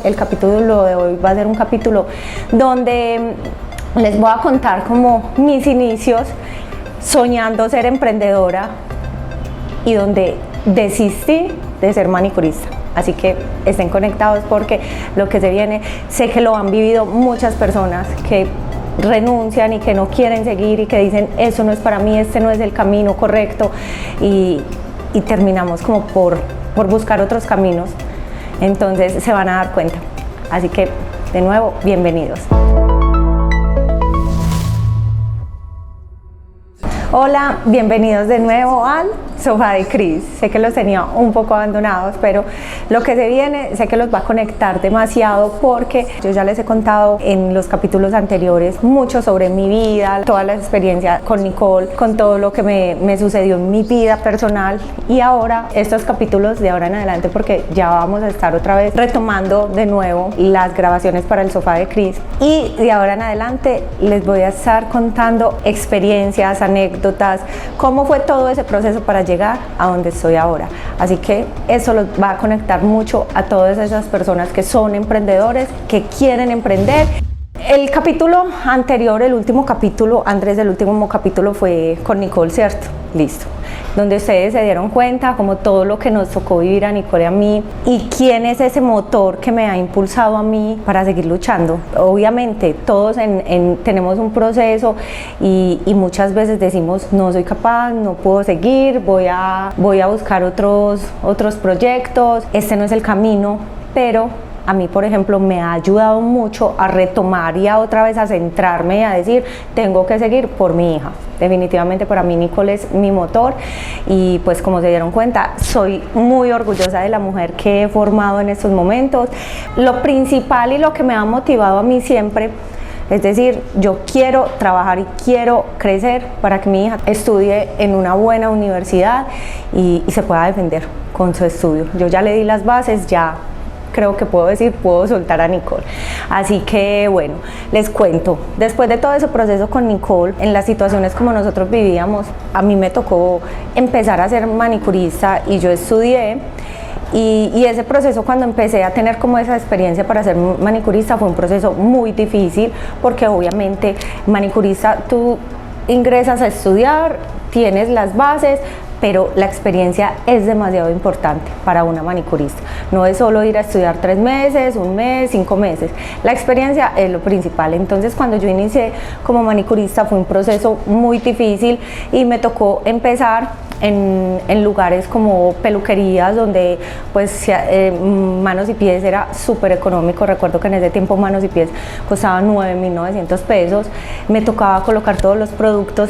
El capítulo de hoy va a ser un capítulo donde les voy a contar como mis inicios soñando ser emprendedora y donde desistí de ser manicurista. Así que estén conectados porque lo que se viene, sé que lo han vivido muchas personas que renuncian y que no quieren seguir y que dicen eso no es para mí, este no es el camino correcto y terminamos como por buscar otros caminos. Entonces se van a dar cuenta. Así que, de nuevo, bienvenidos. Hola, bienvenidos de nuevo al Sofá de Cris. Sé que los tenía un poco abandonados, pero lo que se viene, sé que los va a conectar demasiado porque yo ya les he contado en los capítulos anteriores mucho sobre mi vida, toda la experiencia con Nicole, con todo lo que me sucedió en mi vida personal y ahora estos capítulos de ahora en adelante, porque ya vamos a estar otra vez retomando de nuevo las grabaciones para el Sofá de Cris y de ahora en adelante les voy a estar contando experiencias, anécdotas, cómo fue todo ese proceso para llegar a donde estoy ahora. Así que eso los va a conectar mucho a todas esas personas que son emprendedores, que quieren emprender. El capítulo anterior, el último capítulo, Andrés, el último capítulo fue con Nicole, ¿cierto? Listo. Donde ustedes se dieron cuenta como todo lo que nos tocó vivir a Nicole y a mí y quién es ese motor que me ha impulsado a mí para seguir luchando. Obviamente todos tenemos un proceso y muchas veces decimos no soy capaz, no puedo seguir, voy a buscar otros proyectos, este no es el camino, pero a mí, por ejemplo, me ha ayudado mucho a retomar y a otra vez a centrarme y a decir, tengo que seguir por mi hija. Definitivamente para mí Nicole es mi motor y pues como se dieron cuenta, soy muy orgullosa de la mujer que he formado en estos momentos. Lo principal y lo que me ha motivado a mí siempre, es decir, yo quiero trabajar y quiero crecer para que mi hija estudie en una buena universidad y se pueda defender con su estudio. Yo ya le di las bases, ya creo que puedo soltar a Nicole. Así que bueno, les cuento, después de todo ese proceso con Nicole, en las situaciones como nosotros vivíamos, a mí me tocó empezar a ser manicurista y yo estudié. Y ese proceso, cuando empecé a tener como esa experiencia para ser manicurista, fue un proceso muy difícil porque obviamente manicurista tú ingresas a estudiar, tienes las bases, pero la experiencia es demasiado importante para una manicurista. No es solo ir a estudiar 3 meses, 1 mes, 5 meses. La experiencia es lo principal. Entonces, cuando yo inicié como manicurista fue un proceso muy difícil y me tocó empezar en lugares como peluquerías donde pues manos y pies era súper económico. Recuerdo que en ese tiempo manos y pies costaban 9.900 pesos. Me tocaba colocar todos los productos.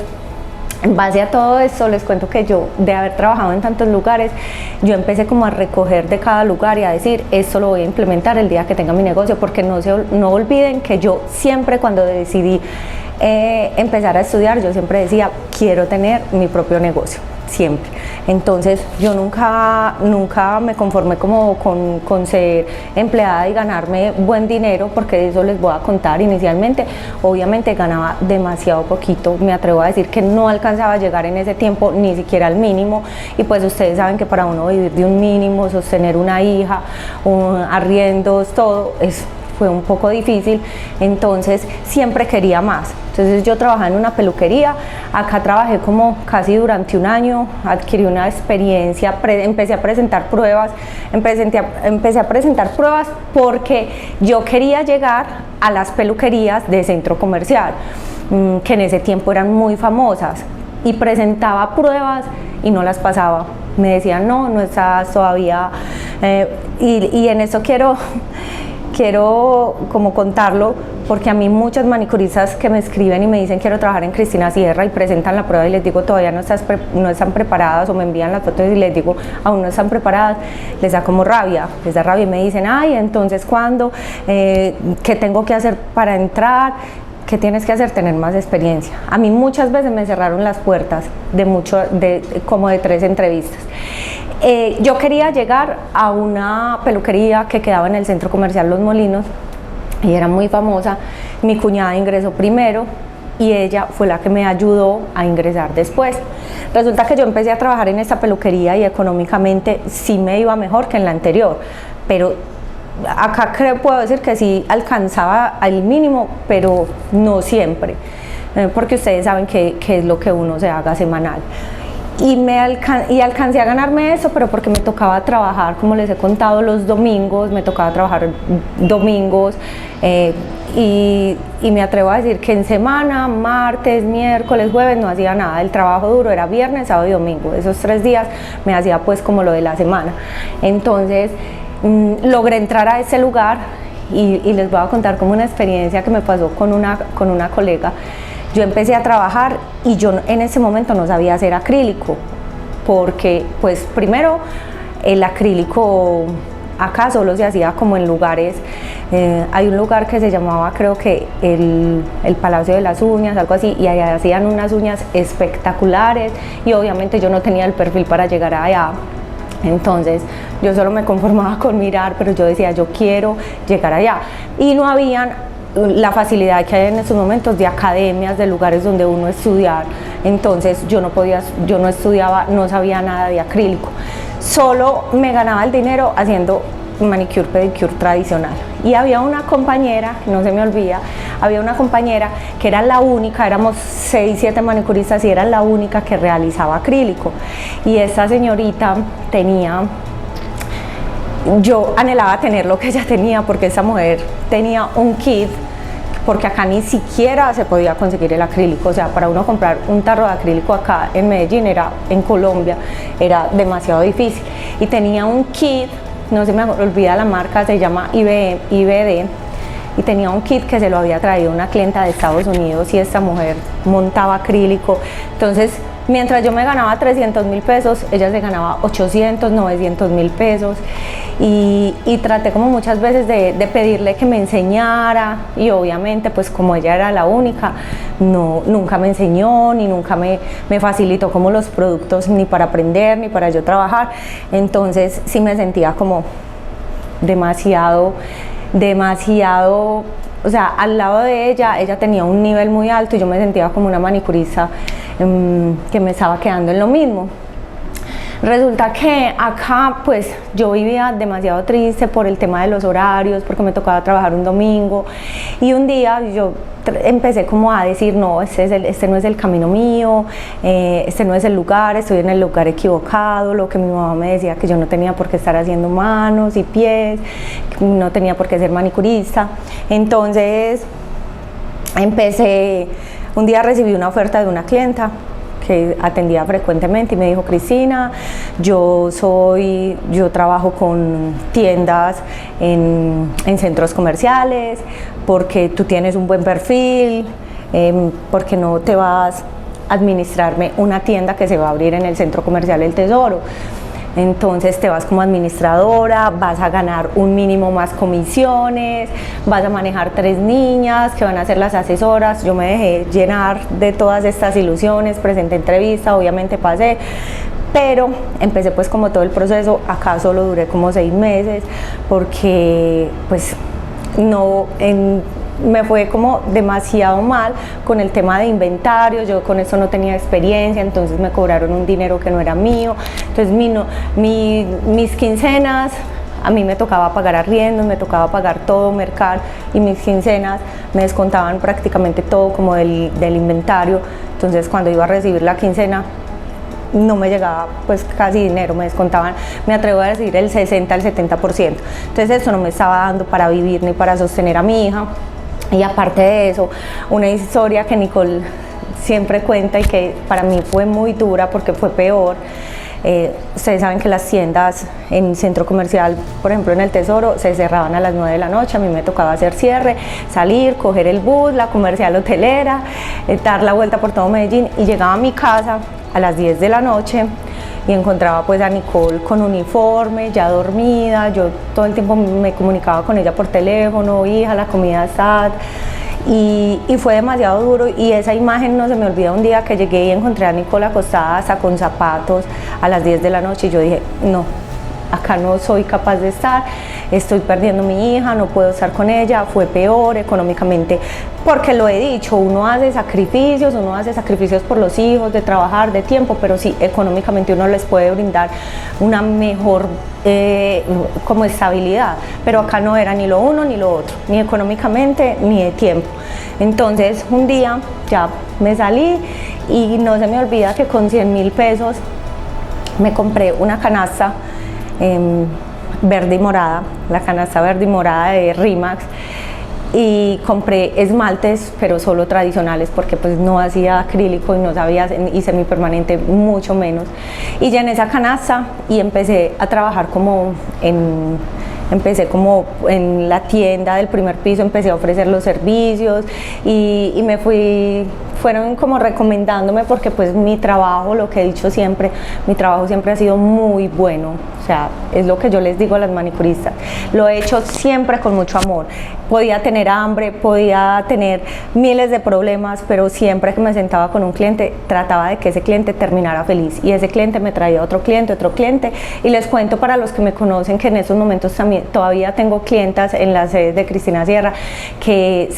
En base a todo esto les cuento que yo, de haber trabajado en tantos lugares, yo empecé como a recoger de cada lugar y a decir, esto lo voy a implementar el día que tenga mi negocio, porque no olviden que yo siempre cuando decidí empezar a estudiar, yo siempre decía, quiero tener mi propio negocio, siempre. Entonces yo nunca me conformé como con ser empleada y ganarme buen dinero, porque eso les voy a contar. Inicialmente obviamente ganaba demasiado poquito, me atrevo a decir que no alcanzaba a llegar en ese tiempo ni siquiera al mínimo, y pues ustedes saben que para uno vivir de un mínimo, sostener una hija, arriendos, todo fue un poco difícil. Entonces siempre quería más. Entonces yo trabajaba en una peluquería, acá trabajé como casi durante 1 año, adquirí una experiencia, empecé a presentar pruebas, empecé a presentar pruebas porque yo quería llegar a las peluquerías de centro comercial, que en ese tiempo eran muy famosas, y presentaba pruebas y no las pasaba. Me decían, no estás todavía, y en eso quiero como contarlo, porque a mí muchas manicuristas que me escriben y me dicen quiero trabajar en Cristina Sierra y presentan la prueba y les digo todavía no están preparadas, o me envían las fotos y les digo aún no están preparadas, les da como rabia, y me dicen, ay, entonces ¿cuándo? ¿Qué tengo que hacer para entrar? ¿Qué tienes que hacer? Tener más experiencia. A mí muchas veces me cerraron las puertas como de 3 entrevistas. Yo quería llegar a una peluquería que quedaba en el centro comercial Los Molinos y era muy famosa. Mi cuñada ingresó primero y ella fue la que me ayudó a ingresar después. Resulta que yo empecé a trabajar en esta peluquería y económicamente sí me iba mejor que en la anterior, pero acá puedo decir que sí alcanzaba al mínimo, pero no siempre, porque ustedes saben que es lo que uno se haga semanal. Y alcancé a ganarme eso, pero porque me tocaba trabajar, como les he contado, los domingos, me tocaba trabajar domingos, y me atrevo a decir que en semana, martes, miércoles, jueves, no hacía nada. El trabajo duro era viernes, sábado y domingo. Esos 3 días me hacía pues como lo de la semana. Entonces logré entrar a ese lugar y les voy a contar como una experiencia que me pasó con una colega. Yo empecé a trabajar y yo en ese momento no sabía hacer acrílico, porque pues primero el acrílico acá solo se hacía como en lugares, hay un lugar que se llamaba, creo que el Palacio de las Uñas, algo así, y allá hacían unas uñas espectaculares y obviamente yo no tenía el perfil para llegar allá. Entonces yo solo me conformaba con mirar, pero yo decía, yo quiero llegar allá, y no habían la facilidad que hay en estos momentos de academias, de lugares donde uno estudiar. Entonces yo no estudiaba, no sabía nada de acrílico, solo me ganaba el dinero haciendo manicure, pedicure tradicional. Y había una compañera, no se me olvida, había una compañera que era la única, éramos 6, 7 manicuristas y era la única que realizaba acrílico. Y esta señorita yo anhelaba tener lo que ella tenía, porque esa mujer tenía un kit, porque acá ni siquiera se podía conseguir el acrílico. O sea, para uno comprar un tarro de acrílico acá en Medellín, en Colombia, era demasiado difícil. Y tenía un kit, no se me olvida la marca, se llama IBD, y tenía un kit que se lo había traído una clienta de Estados Unidos, y esta mujer montaba acrílico. Entonces, mientras yo me ganaba 300.000 pesos, ella se ganaba 800, 900.000 pesos, y traté como muchas veces de pedirle que me enseñara, y obviamente pues como ella era la única, nunca me enseñó, ni nunca me facilitó como los productos, ni para aprender, ni para yo trabajar. Entonces sí me sentía como demasiado, o sea, al lado de ella tenía un nivel muy alto y yo me sentía como una manicurista que me estaba quedando en lo mismo. Resulta que acá pues yo vivía demasiado triste por el tema de los horarios, porque me tocaba trabajar un domingo, y un día yo empecé como a decir, no, este no es el camino mío, este no es el lugar, estoy en el lugar equivocado. Lo que mi mamá me decía, que yo no tenía por qué estar haciendo manos y pies, no tenía por qué ser manicurista. Entonces un día recibí una oferta de una clienta que atendía frecuentemente y me dijo, Cristina, yo trabajo con tiendas en centros comerciales, porque tú tienes un buen perfil, ¿por qué no te vas a administrarme una tienda que se va a abrir en el centro comercial El Tesoro? Entonces te vas como administradora, vas a ganar un mínimo más comisiones, vas a manejar 3 niñas que van a ser las asesoras. Yo me dejé llenar de todas estas ilusiones, presenté entrevista, obviamente pasé, pero empecé pues como todo el proceso. Acá solo duré como 6 meses, porque pues me fue como demasiado mal con el tema de inventario. Yo con eso no tenía experiencia, entonces me cobraron un dinero que no era mío. Entonces mis quincenas, a mí me tocaba pagar arriendos, me tocaba pagar todo, mercar, y mis quincenas me descontaban prácticamente todo como del inventario. Entonces cuando iba a recibir la quincena no me llegaba pues casi dinero, me descontaban, me atrevo a decir, el 60 al 70%. Entonces eso no me estaba dando para vivir ni para sostener a mi hija. Y aparte de eso, una historia que Nicole siempre cuenta y que para mí fue muy dura, porque fue peor. Ustedes saben que las tiendas en centro comercial, por ejemplo en El Tesoro, se cerraban a las 9 de la noche. A mí me tocaba hacer cierre, salir, coger el bus, la comercial hotelera, dar la vuelta por todo Medellín, y llegaba a mi casa a las 10 de la noche y encontraba pues a Nicole con uniforme, ya dormida. Yo todo el tiempo me comunicaba con ella por teléfono, hija, la comida está. Y fue demasiado duro, y esa imagen no se me olvida. Un día que llegué y encontré a Nicole acostada hasta con zapatos a las 10 de la noche, y yo dije, no, acá no soy capaz de estar, estoy perdiendo a mi hija, no puedo estar con ella. Fue peor, económicamente porque lo he dicho, uno hace sacrificios por los hijos, de trabajar, de tiempo, pero sí, económicamente uno les puede brindar una mejor como estabilidad, pero acá no era ni lo uno ni lo otro, ni económicamente ni de tiempo. Entonces un día ya me salí y no se me olvida que con 100.000 pesos me compré una canasta verde y morada, la canasta verde y morada de Rimax, y compré esmaltes, pero solo tradicionales, porque pues no hacía acrílico y no sabía, y semipermanente mucho menos, y llené esa canasta y empecé a trabajar empecé como en la tienda del primer piso, empecé a ofrecer los servicios y fueron como recomendándome, porque pues mi trabajo, lo que he dicho siempre, mi trabajo siempre ha sido muy bueno, o sea, es lo que yo les digo a las manicuristas, lo he hecho siempre con mucho amor. Podía tener hambre, podía tener miles de problemas, pero siempre que me sentaba con un cliente, trataba de que ese cliente terminara feliz, y ese cliente me traía otro cliente, y les cuento, para los que me conocen, que en estos momentos también todavía tengo clientas en la sede de Cristina Sierra que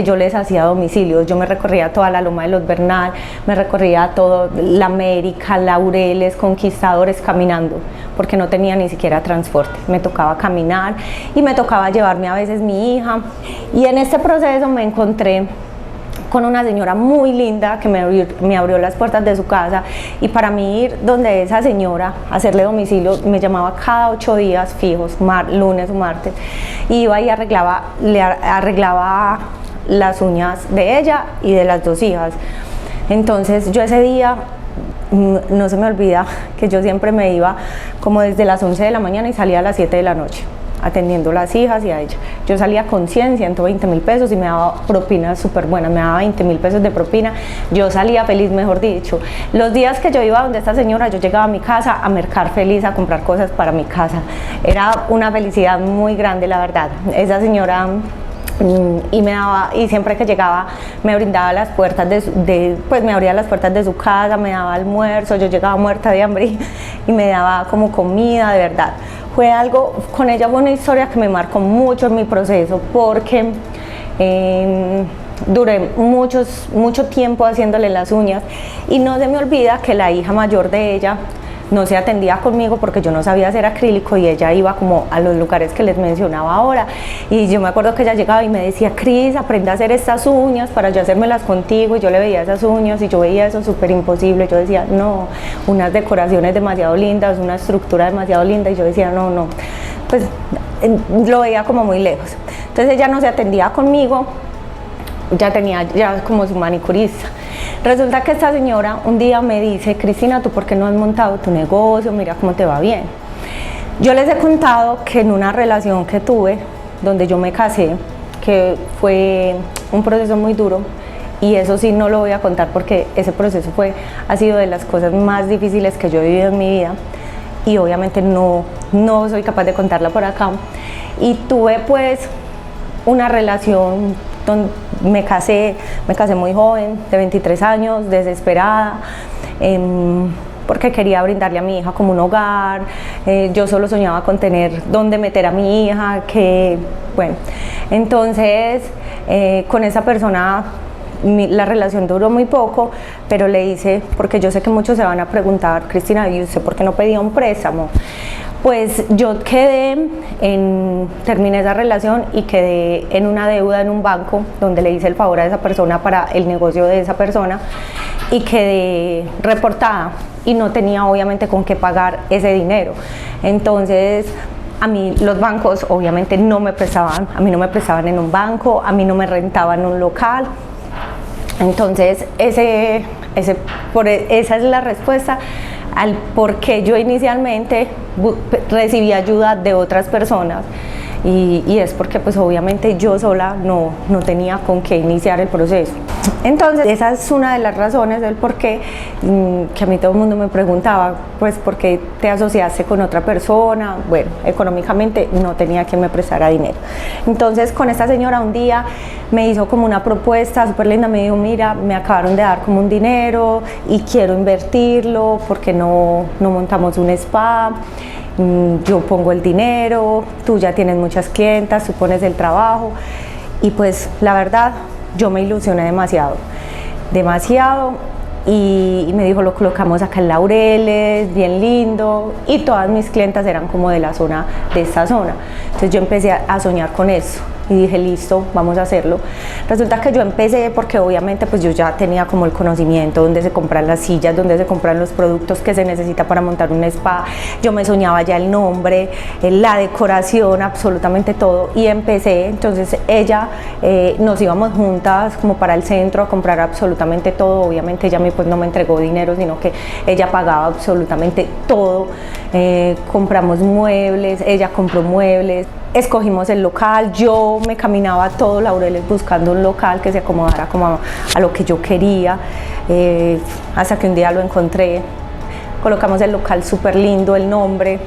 yo les hacía domicilios. Yo me recorría toda la Loma de los Bernal, me recorría todo la América, Laureles, Conquistadores, caminando, porque no tenía ni siquiera transporte, me tocaba caminar y me tocaba llevarme a veces mi hija. Y en este proceso me encontré con una señora muy linda que me abrió las puertas de su casa, y para mí ir donde esa señora, hacerle domicilio, me llamaba cada 8 días fijos, lunes o martes, y iba y le arreglaba las uñas de ella y de las 2 hijas. Entonces yo ese día, no se me olvida que yo siempre me iba como desde las 11 de la mañana y salía a las 7 de la noche, atendiendo a las hijas y a ella. Yo salía con 120.000 pesos y me daba propinas súper buenas, me daba 20.000 pesos de propina. Yo salía feliz, mejor dicho. Los días que yo iba donde esta señora, yo llegaba a mi casa a mercar feliz, a comprar cosas para mi casa. Era una felicidad muy grande, la verdad. Esa señora y siempre que llegaba me brindaba las puertas pues me abría las puertas de su casa, me daba almuerzo, yo llegaba muerta de hambre y me daba como comida, de verdad. Con ella fue una historia que me marcó mucho en mi proceso, porque duré mucho tiempo haciéndole las uñas, y no se me olvida que la hija mayor de ella no se atendía conmigo porque yo no sabía hacer acrílico, y ella iba como a los lugares que les mencionaba ahora, y yo me acuerdo que ella llegaba y me decía: Cris, aprende a hacer estas uñas para yo hacérmelas contigo, y yo le veía esas uñas y yo veía eso súper imposible. Yo decía: no, unas decoraciones demasiado lindas, una estructura demasiado linda, y yo decía: no, pues lo veía como muy lejos. Entonces ella no se atendía conmigo, ya tenía como su manicurista. Resulta que esta señora un día me dice: Cristina, ¿tú por qué no has montado tu negocio? Mira cómo te va bien. Yo les he contado que en una relación que tuve, donde yo me casé, que fue un proceso muy duro, y eso sí no lo voy a contar porque ese proceso ha sido de las cosas más difíciles que yo he vivido en mi vida, y obviamente no soy capaz de contarla por acá. Y tuve pues una relación donde me casé muy joven, de 23 años, desesperada, porque quería brindarle a mi hija como un hogar. Yo solo soñaba con tener dónde meter a mi hija, entonces con esa persona la relación duró muy poco, pero le hice, porque yo sé que muchos se van a preguntar: Cristina, ¿y usted por qué no pedía un préstamo? Pues yo terminé esa relación y quedé en una deuda en un banco, donde le hice el favor a esa persona para el negocio de esa persona, y quedé reportada y no tenía obviamente con qué pagar ese dinero. Entonces a mí los bancos obviamente no me prestaban, en un banco, a mí no me rentaban un local. Entonces esa es la respuesta al por qué yo inicialmente recibí ayuda de otras personas, y es porque pues obviamente yo sola no tenía con qué iniciar el proceso. Entonces esa es una de las razones del por qué, que a mí todo el mundo me preguntaba, pues ¿por qué te asociaste con otra persona? Bueno, económicamente no tenía quien me prestara dinero. Entonces con esta señora un día me hizo como una propuesta súper linda, me dijo: mira, me acabaron de dar como un dinero y quiero invertirlo, porque no montamos un spa, yo pongo el dinero, tú ya tienes muchas clientas, tú pones el trabajo. Y pues la verdad, yo me ilusioné demasiado, demasiado. Y me dijo, lo colocamos acá en Laureles, bien lindo, y todas mis clientas eran como de la zona, de esta zona. Entonces yo empecé a soñar con eso y dije, listo, vamos a hacerlo. Resulta que yo empecé porque obviamente pues yo ya tenía como el conocimiento, dónde se compran las sillas, dónde se compran los productos que se necesita para montar un spa. Yo me soñaba ya el nombre, la decoración, absolutamente todo, y empecé. Entonces ella, nos íbamos juntas como para el centro a comprar absolutamente todo. Obviamente ella pues no me entregó dinero, sino que ella pagaba absolutamente todo. Compramos muebles, ella compró muebles, escogimos el local, yo me caminaba todo Laureles buscando un local que se acomodara como a lo que yo quería, hasta que un día lo encontré. Colocamos el local súper lindo, el nombre,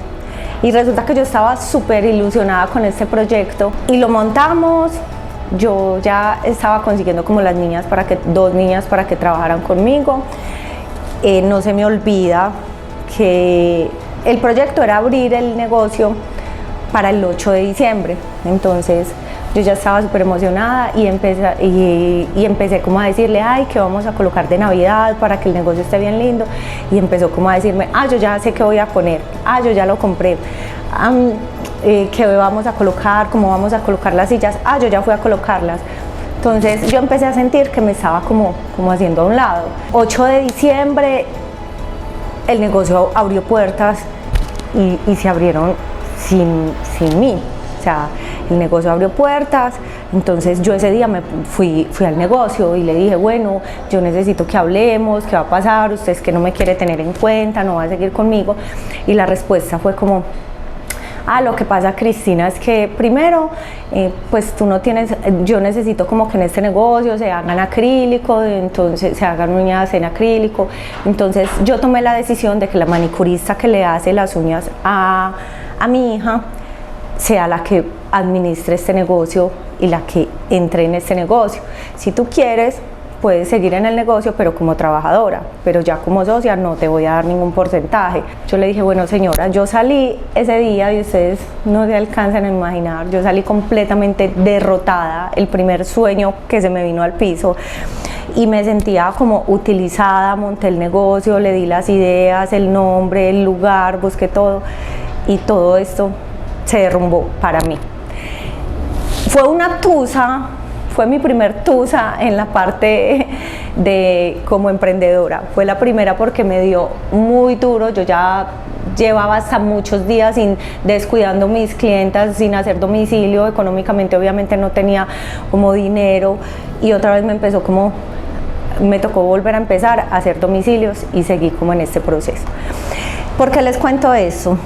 y resulta que yo estaba súper ilusionada con este proyecto y lo montamos. Yo ya estaba consiguiendo como las niñas dos niñas para que trabajaran conmigo. No se me olvida que el proyecto era abrir el negocio para el 8 de diciembre. Entonces yo ya estaba súper emocionada y empecé como a decirle, ay, que vamos a colocar de Navidad para que el negocio esté bien lindo. Y empezó como a decirme, yo ya sé qué voy a poner, yo ya lo compré. ¿Qué vamos a colocar? ¿Cómo vamos a colocar las sillas? Yo ya fui a colocarlas. Entonces yo empecé a sentir que me estaba como haciendo a un lado. 8 de diciembre el negocio abrió puertas y se abrieron sin mí. O sea, el negocio abrió puertas. Entonces yo ese día me fui al negocio y le dije, bueno, yo necesito que hablemos, ¿qué va a pasar? Usted es que no me quiere tener en cuenta, no va a seguir conmigo. Y la respuesta fue como, lo que pasa, Cristina, es que primero, pues tú no tienes, yo necesito como que en este negocio se hagan acrílico, entonces se hagan uñas en acrílico. Entonces yo tomé la decisión de que la manicurista que le hace las uñas a mi hija sea la que administre este negocio y la que entre en este negocio. Si tú quieres, puedes seguir en el negocio, pero como trabajadora, pero ya como socia no te voy a dar ningún porcentaje. Yo le dije, bueno señora, yo salí ese día y ustedes no se alcanzan a imaginar, yo salí completamente derrotada, el primer sueño que se me vino al piso, y me sentía como utilizada. Monté el negocio, le di las ideas, el nombre, el lugar, busqué todo, y todo esto se derrumbó para mí. Fue una tusa. Fue mi primer tusa en la parte de como emprendedora. Fue la primera porque me dio muy duro. Yo ya llevaba hasta muchos días descuidando mis clientas, sin hacer domicilio. Económicamente obviamente no tenía como dinero, y otra vez me tocó volver a empezar a hacer domicilios y seguí como en este proceso. ¿Por qué les cuento eso?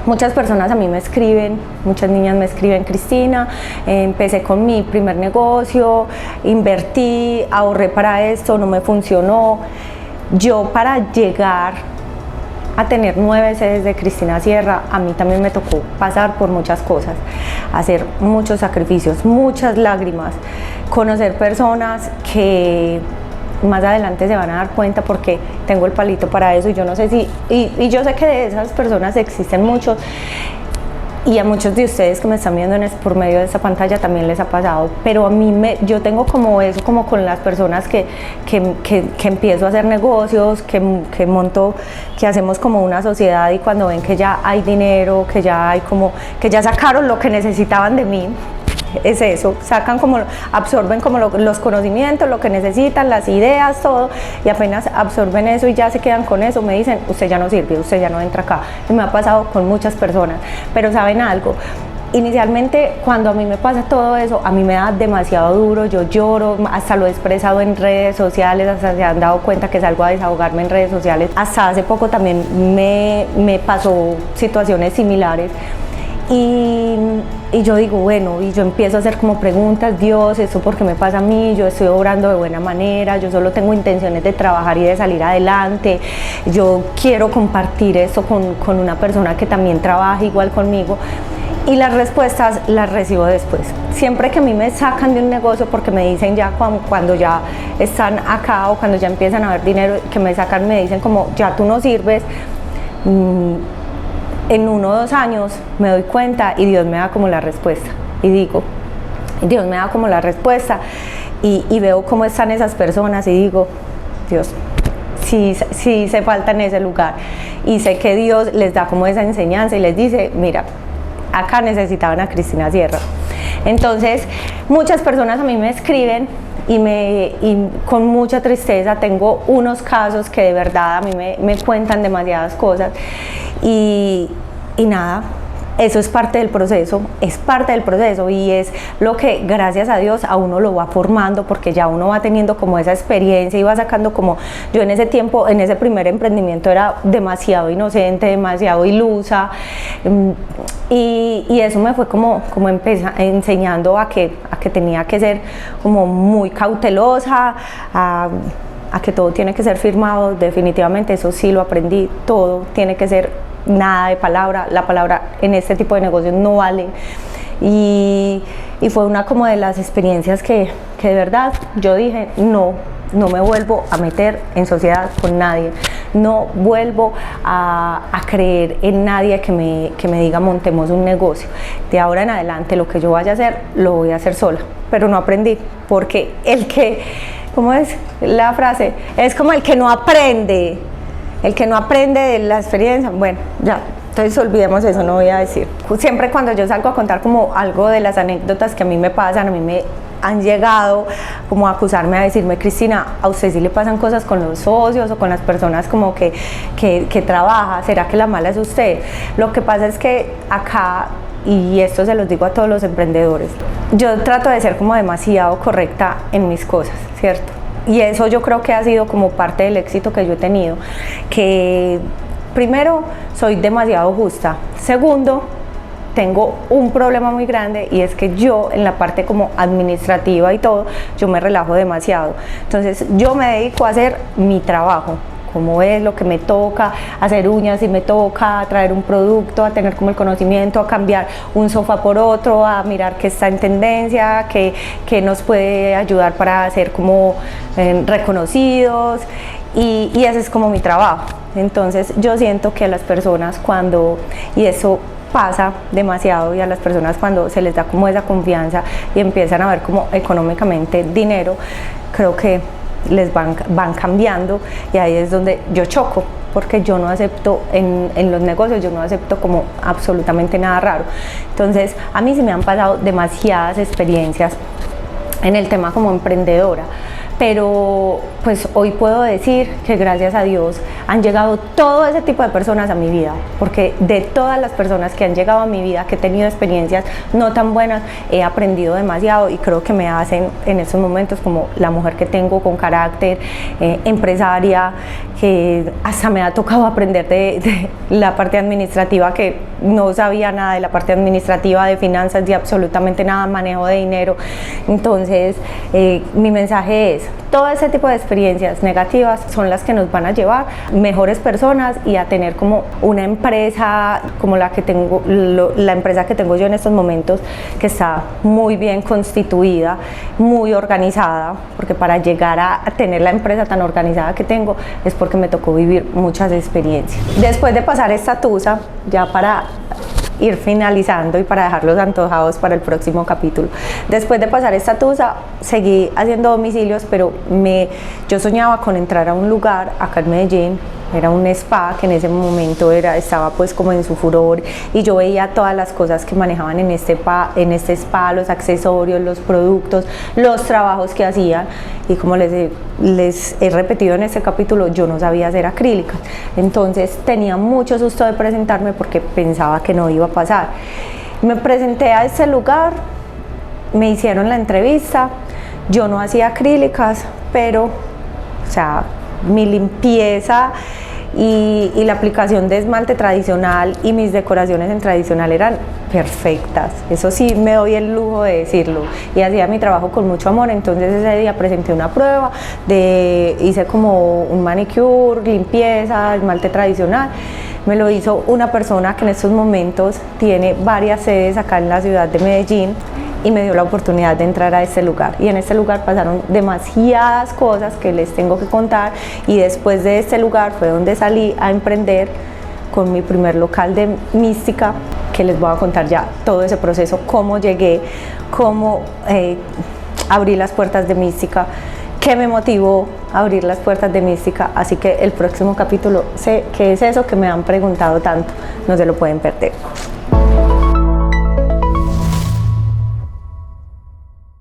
Muchas personas a mí me escriben, muchas niñas me escriben, Cristina, empecé con mi primer negocio, invertí, ahorré para esto, no me funcionó. Yo, para llegar a tener 9 sedes de Cristina Sierra, a mí también me tocó pasar por muchas cosas, hacer muchos sacrificios, muchas lágrimas, conocer personas que más adelante se van a dar cuenta, porque tengo el palito para eso, y yo no sé si, y yo sé que de esas personas existen muchos, y a muchos de ustedes que me están viendo por medio de esta pantalla también les ha pasado, pero a mí yo tengo como eso, como con las personas que empiezo a hacer negocios, que monto, que hacemos como una sociedad, y cuando ven que ya hay dinero, que ya sacaron lo que necesitaban de mí. Es eso, absorben como los conocimientos, lo que necesitan, las ideas, todo, y apenas absorben eso y ya se quedan con eso, me dicen, usted ya no sirve, usted ya no entra acá. Y me ha pasado con muchas personas, pero ¿saben algo? Inicialmente, cuando a mí me pasa todo eso, a mí me da demasiado duro, yo lloro, hasta lo he expresado en redes sociales, hasta se han dado cuenta que salgo a desahogarme en redes sociales. Hasta hace poco también me pasó situaciones similares. Y yo digo, bueno, y yo empiezo a hacer como preguntas, Dios, ¿esto por qué me pasa a mí? Yo estoy obrando de buena manera, yo solo tengo intenciones de trabajar y de salir adelante, yo quiero compartir esto con una persona que también trabaja igual conmigo. Y las respuestas las recibo después. Siempre que a mí me sacan de un negocio, porque me dicen ya cuando ya están acá, o cuando ya empiezan a ver dinero, que me sacan, me dicen como, ya tú no sirves, en 1 o 2 años me doy cuenta y Dios me da como la respuesta. Y digo, Dios me da como la respuesta, y veo cómo están esas personas y digo, Dios, sí hice falta en ese lugar, y sé que Dios les da como esa enseñanza y les dice, mira, acá necesitaban a Cristina Sierra. Entonces muchas personas a mí me escriben y con mucha tristeza tengo unos casos que de verdad a mí me cuentan demasiadas cosas y nada, eso es parte del proceso, y es lo que gracias a Dios a uno lo va formando, porque ya uno va teniendo como esa experiencia y va sacando como, yo en ese tiempo, en ese primer emprendimiento era demasiado inocente, demasiado ilusa, y eso me fue como enseñando a que tenía que ser como muy cautelosa, a que todo tiene que ser firmado. Definitivamente eso sí lo aprendí, todo tiene que ser, nada de palabra, la palabra en este tipo de negocios no vale, y fue una como de las experiencias que de verdad yo dije, no me vuelvo a meter en sociedad con nadie, no vuelvo a creer en nadie que me diga montemos un negocio, de ahora en adelante lo que yo vaya a hacer, lo voy a hacer sola. Pero no aprendí, porque ¿cómo es la frase? Es como el que no aprende de la experiencia. Bueno, ya, entonces olvidemos eso, no voy a decir. Siempre cuando yo salgo a contar como algo de las anécdotas que a mí me pasan, a mí me han llegado como a acusarme, a decirme, Cristina, ¿a usted sí le pasan cosas con los socios o con las personas como que trabaja? ¿Será que la mala es usted? Lo que pasa es que acá, y esto se los digo a todos los emprendedores, yo trato de ser como demasiado correcta en mis cosas, ¿cierto? Y eso yo creo que ha sido como parte del éxito que yo he tenido, que primero, soy demasiado justa. Segundo, tengo un problema muy grande, y es que yo en la parte como administrativa y todo, yo me relajo demasiado. Entonces yo me dedico a hacer mi trabajo, como es lo que me toca, hacer uñas si me toca, traer un producto, a tener como el conocimiento, a cambiar un sofá por otro, a mirar qué está en tendencia, qué nos puede ayudar para ser como reconocidos, y ese es como mi trabajo. Entonces yo siento que a las personas y eso pasa demasiado, y a las personas cuando se les da como esa confianza y empiezan a ver como económicamente dinero, creo que les van cambiando, y ahí es donde yo choco, porque yo no acepto en los negocios, yo no acepto como absolutamente nada raro. Entonces a mí sí me han pasado demasiadas experiencias en el tema como emprendedora, pero pues hoy puedo decir que gracias a Dios han llegado todo ese tipo de personas a mi vida, porque de todas las personas que han llegado a mi vida, que he tenido experiencias no tan buenas, he aprendido demasiado, y creo que me hacen en estos momentos como la mujer que tengo, con carácter, empresaria, que hasta me ha tocado aprender de la parte administrativa, que no sabía nada de la parte administrativa, de finanzas, de absolutamente nada, manejo de dinero. Entonces mi mensaje es, todo ese tipo de experiencias negativas son las que nos van a llevar mejores personas y a tener como una empresa como la que tengo, la empresa que tengo yo en estos momentos, que está muy bien constituida, muy organizada, porque para llegar a tener la empresa tan organizada que tengo es porque me tocó vivir muchas experiencias. Después de pasar esta tusa, ya para ir finalizando y para dejarlos antojados para el próximo capítulo, después de pasar esta tusa, seguí haciendo domicilios, pero yo soñaba con entrar a un lugar acá en Medellín. Era un spa que en ese momento estaba pues como en su furor, y yo veía todas las cosas que manejaban en este spa, los accesorios, los productos, los trabajos que hacían, y como les he repetido en este capítulo, yo no sabía hacer acrílicas. Entonces tenía mucho susto de presentarme porque pensaba que no iba a pasar. Me presenté a ese lugar, me hicieron la entrevista, yo no hacía acrílicas, pero, o sea, mi limpieza y la aplicación de esmalte tradicional y mis decoraciones en tradicional eran perfectas, eso sí me doy el lujo de decirlo, y hacía mi trabajo con mucho amor. Entonces ese día presenté una prueba, hice como un manicure, limpieza, esmalte tradicional. Me lo hizo una persona que en estos momentos tiene varias sedes acá en la ciudad de Medellín, y me dio la oportunidad de entrar a este lugar, y en este lugar pasaron demasiadas cosas que les tengo que contar, y después de este lugar fue donde salí a emprender con mi primer local de mística, que les voy a contar ya todo ese proceso, cómo llegué, cómo abrí las puertas de Mística, qué me motivó a abrir las puertas de Mística. Así que el próximo capítulo sé qué es eso que me han preguntado tanto, no se lo pueden perder.